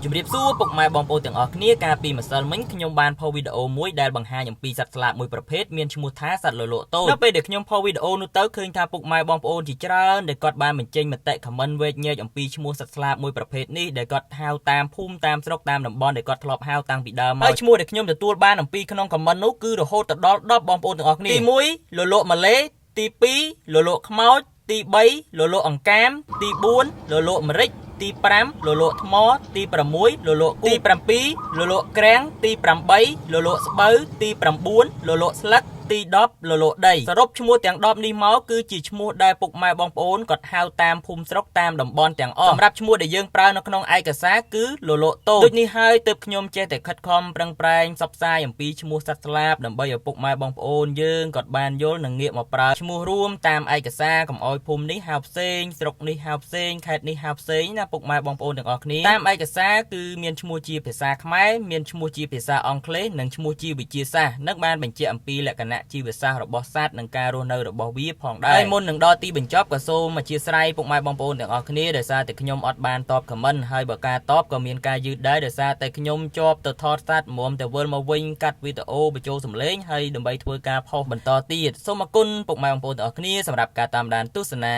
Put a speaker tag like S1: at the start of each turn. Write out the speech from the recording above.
S1: ជំរាបសួរពុកម៉ែបងប្អូនទាំងអស់គ្នាកាលពីម្សិលមិញខ្ញុំបានផុសវីដេអូមួយដែលបង្ហាញអំពីសត្វស្លាបមួយប្រភេទមានឈ្មោះថាសត្វលលក់តូចនៅពេលដែលខ្ញុំផុសវីដេអូនោះទៅឃើញថាពុកម៉ែបងប្អូនជាច្រើនដែលគាត់បានបញ្ចេញមតិខមមិនវែកញែកអំពីឈ្មោះសត្វស្លាបមួយប្រភេទនេះដែលគាត់ហៅតាមភូមិតាមស្រុកតាមតំបន់ដែលគាត់ធ្លាប់ហៅតាំងពីដើមមកហើយឈ្មោះដែលខ្ញុំទទួលបានអំពីក្នុងខមមិននោះគឺរហូតដល់10បងប្អូនទាំងអស់គ្នាទី1លលក់ម៉ាឡេទី2លលក់ខ្មោចទី3លលក់អង្កាមទី4លលក់ម្រេចទី5លលក់ថ្មទី6លលក់ទី7លលក់ក្រាំងទី8លលក់ស្បូវទី9លលក់ស្លឹកទី10លលក់ដីសរុបឈ្មោះទាំង10នេះមកគឺជាឈ្មោះដែលពុកម៉ែបងប្អូនគាត់ហៅតាមភូមិស្រុកតាមតំបន់ទាំងអស់សម្រាប់ឈ្មោះដែលយើងប្រើនៅក្នុងឯកសារគឺលលក់តូចដូចនេះហើយទើបខ្ញុំចេះតែខិតខំប្រឹងប្រែងផ្សព្វផ្សាយអំពីឈ្មោះសត្វស្លាបដើម្បីឲ្យពុកម៉ែបងប្អូនយើងគាត់បានយល់និងងាកមកប្រើឈ្មោះរួមតាមឯកសារកុំឲ្យភូមិនេះហៅផ្សេងស្រុកនេះហៅផ្សេងខេត្តនេះហៅផ្សេងណាពុកម៉ែបងប្អូនទាំងអស់គ្នាតាមឯកសារគឺមានឈ្មោះជាភាសាខ្មែរមានឈ្មោះជាភាសាអង់គ្លេសនិងឈ្មោះជាវិទ្យាសាស្ត្រនឹងបានបញ្ជាក់អំពីលក្ខណៈជីវសាស្ត្ររបស់សត្វនិងការរស់នៅរបស់វាផងដែរហើយមុននឹងដល់ទីបញ្ចប់ក៏សូមអធិស្ឋានពុកម៉ែបងប្អូនទាំងអស់គ្នាដោយសារតែខ្ញុំអត់បានតបខមមិនហើយបើការតបក៏មានការយឺតដែរដោយសារតែខ្ញុំជាប់ទៅថតសត្វមុំតែវិលមកវិញកាត់វីដេអូបញ្ចូលសំឡេងហើយដើម្បីធ្វើការផុសបន្តទៀតសូមអរគុណពុកម៉ែបងប្អូនទាំងអស់គ្នាសម្រាប់ការតាមដានទស្សនា